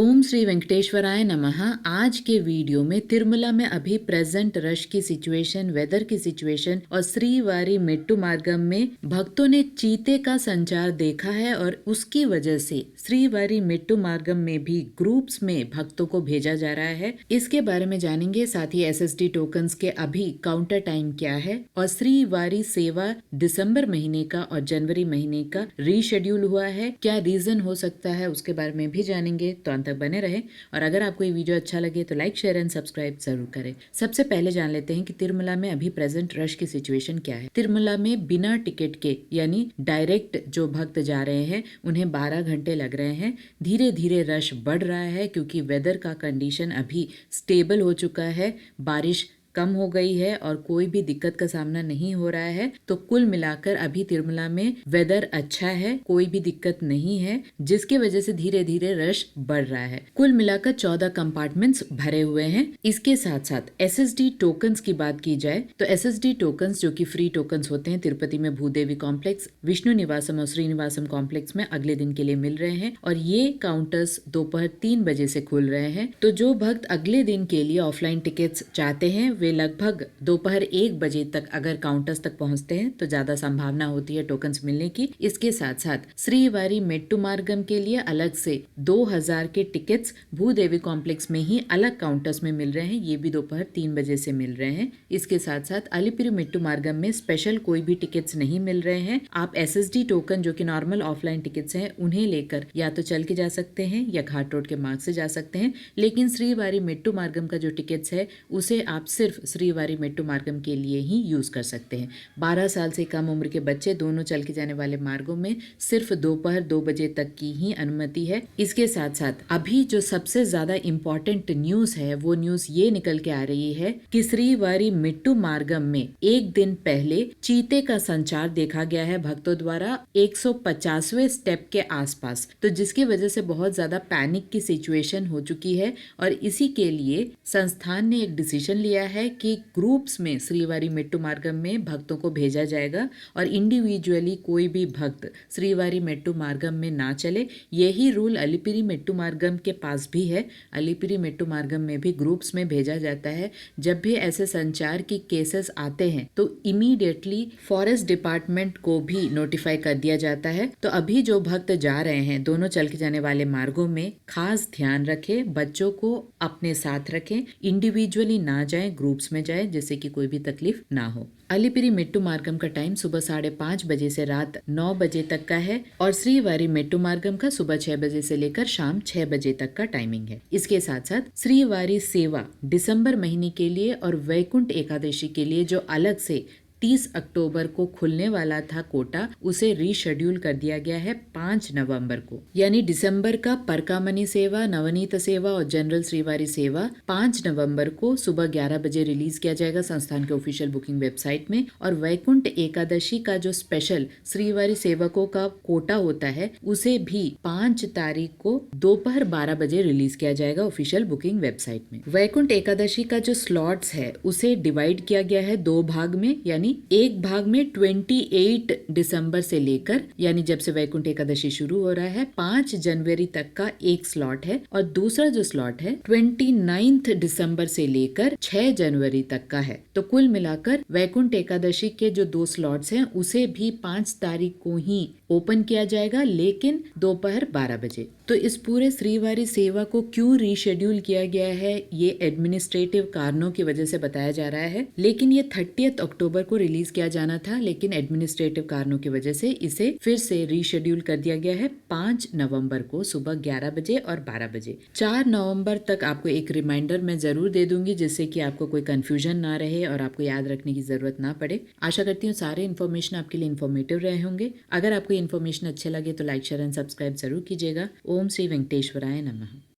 ओम श्री वेंकटेश्वराय नमः। आज के वीडियो में तिरुमला में अभी प्रेजेंट रश की सिचुएशन, वेदर की सिचुएशन और श्रीवारी मेट्टू मार्गम में भक्तों ने चीते का संचार देखा है और उसकी वजह से श्रीवारी मेट्टू मार्गम में भी ग्रुप्स में भक्तों को भेजा जा रहा है। इसके बारे में जानेंगे। साथ ही एसएसडी टोकन्स के अभी काउंटर टाइम क्या है और श्रीवारी सेवा दिसंबर महीने का और जनवरी महीने का रीशेड्यूल हुआ है, क्या रीजन हो सकता है, उसके बारे में भी जानेंगे। तो अंत तक बने रहे और अगर आपको ये वीडियो अच्छा लगे तो लाइक, शेयर एंड सब्सक्राइब जरूर करें। सबसे पहले जान लेते हैं कि तिरुमला में अभी प्रेजेंट रश की सिचुएशन क्या है। तिरुमला में बिना टिकट के यानी डायरेक्ट जो भक्त जा रहे हैं उन्हें 12 घंटे लग रहे हैं। धीरे धीरे रश बढ़ रहा है क्योंकि वेदर का कंडीशन अभी स्टेबल हो चुका है, बारिश कम हो गई है और कोई भी दिक्कत का सामना नहीं हो रहा है। तो कुल मिलाकर अभी तिरुमला में वेदर अच्छा है, कोई भी दिक्कत नहीं है, जिसकी वजह से धीरे धीरे रश बढ़ रहा है। कुल मिलाकर 14 कंपार्टमेंट्स भरे हुए हैं। इसके साथ साथ एसएसडी टोकन्स की बात की जाए तो एसएसडी टोकन्स जो कि फ्री टोकन्स होते हैं तिरुपति में भूदेवी कॉम्प्लेक्स, विष्णु निवासम और श्रीनिवासम कॉम्प्लेक्स में अगले दिन के लिए मिल रहे हैं और ये काउंटर्स दोपहर 3 बजे से खुल रहे हैं। तो जो भक्त अगले दिन के लिए ऑफलाइन टिकट्स चाहते हैं वे लगभग दोपहर 1 बजे तक अगर काउंटर्स तक पहुंचते हैं तो ज्यादा संभावना होती है टोकन्स मिलने की। इसके साथ साथ श्रीवारी मेट्टू मार्गम के लिए अलग से 2000 के टिकट्स भूदेवी कॉम्प्लेक्स में ही अलग काउंटर्स में मिल रहे हैं, ये भी दोपहर 3 बजे से मिल रहे हैं। इसके साथ साथ अलिपिरी मेट्टू मार्गम में स्पेशल कोई भी टिकट्स नहीं मिल रहे हैं। आप एसएसडी टोकन जो कि नॉर्मल ऑफलाइन टिकट्स हैं उन्हें लेकर या तो चल के जा सकते हैं या घाट रोड के मार्ग से जा सकते हैं, लेकिन श्रीवारी मेट्टू मार्गम का जो टिकट्स है उसे आप सिर्फ श्रीवारी मेट्टू मार्गम के लिए ही यूज कर सकते हैं। 12 साल से कम उम्र के बच्चे दोनों चल के जाने वाले मार्गों में सिर्फ दोपहर 2 बजे तक की ही अनुमति है। इसके साथ साथ अभी जो सबसे ज्यादा इम्पोर्टेंट न्यूज है वो न्यूज ये निकल के आ रही है कि श्रीवारी मेट्टू मार्गम में एक दिन पहले चीते का संचार देखा गया है भक्तों द्वारा 150वें स्टेप के आसपास, तो जिसकी वजह से बहुत ज्यादा पैनिक की सिचुएशन हो चुकी है और इसी के लिए संस्थान ने एक डिसीजन लिया है कि ग्रुप्स में श्रीवारी मेट्टू मार्गम में भक्तों को भेजा जाएगा और इंडिविजुअली कोई भी भक्त श्रीवारी मेट्टू मार्गम में ना चले। यही रूल अलिपिरी मेट्टू मार्गम के पास भी है। अलिपिरी मेट्टू मार्गम में भी ग्रुप्स में भेजा जाता है। जब भी ऐसे संचार की केसेस आते हैं तो इमीडिएटली फॉरेस्ट डिपार्टमेंट को भी नोटिफाई कर दिया जाता है। तो अभी जो भक्त जा रहे हैं दोनों चल के जाने वाले मार्गों में खास ध्यान रखें, बच्चों को अपने साथ रखें, इंडिविजुअली ना जाएं, ग्रुप्स में जाए जिससे कि कोई भी तकलीफ ना हो। अलिपिरी मेट्टू मार्गम का टाइम सुबह 5:30 बजे से रात 9 बजे तक का है और श्रीवारी मेट्टू मार्गम का सुबह 6 बजे से लेकर शाम 6 बजे तक का टाइमिंग है। इसके साथ साथ श्रीवारी सेवा दिसंबर महीने के लिए और वैकुंठ एकादशी के लिए जो अलग से 30 अक्टूबर को खुलने वाला था कोटा, उसे रीशेड्यूल कर दिया गया है 5 नवंबर को। यानी दिसंबर का परकामणि सेवा, नवनीत सेवा और जनरल श्रीवारी सेवा 5 नवंबर को सुबह 11 बजे रिलीज किया जाएगा संस्थान के ऑफिशियल बुकिंग वेबसाइट में। और वैकुंठ एकादशी का जो स्पेशल श्रीवारी सेवकों का कोटा होता है उसे भी 5 तारीख को दोपहर 12 बजे रिलीज किया जाएगा ऑफिशियल बुकिंग वेबसाइट में। वैकुंठ एकादशी का जो स्लॉट्स है उसे डिवाइड किया गया है 2 भाग में, यानी एक भाग में 28 दिसंबर से लेकर, यानी जब से वैकुंठ एकादशी शुरू हो रहा है, 5 जनवरी तक का एक स्लॉट है और दूसरा जो स्लॉट है 29 दिसंबर से लेकर 6 जनवरी तक का है। तो कुल मिलाकर वैकुंठ एकादशी के जो 2 स्लॉट्स हैं उसे भी 5 तारीख को ही ओपन किया जाएगा, लेकिन दोपहर 12 बजे। तो इस पूरे श्रीवारी सेवा को क्यों रीशेड्यूल किया गया है, ये एडमिनिस्ट्रेटिव कारणों की वजह से बताया जा रहा है। लेकिन ये 30 अक्टूबर को रिलीज किया जाना था, लेकिन एडमिनिस्ट्रेटिव कारणों की वजह से इसे फिर से रीशेड्यूल कर दिया गया है 5 नवंबर को सुबह 11 बजे और 12 बजे। 4 नवंबर तक आपको एक रिमाइंडर मैं जरूर दे दूंगी जिससे कि आपको कोई कंफ्यूजन ना रहे और आपको याद रखने की जरूरत ना पड़े। आशा करती हूँ सारे इन्फॉर्मेशन आपके लिए इन्फॉर्मेटिव रहे होंगे। अगर आपको इन्फॉर्मेशन अच्छे लगे तो लाइक, शेयर एंड सब्सक्राइब जरूर कीजिएगा। ओम श्री वेंकटेश्वराय नमः।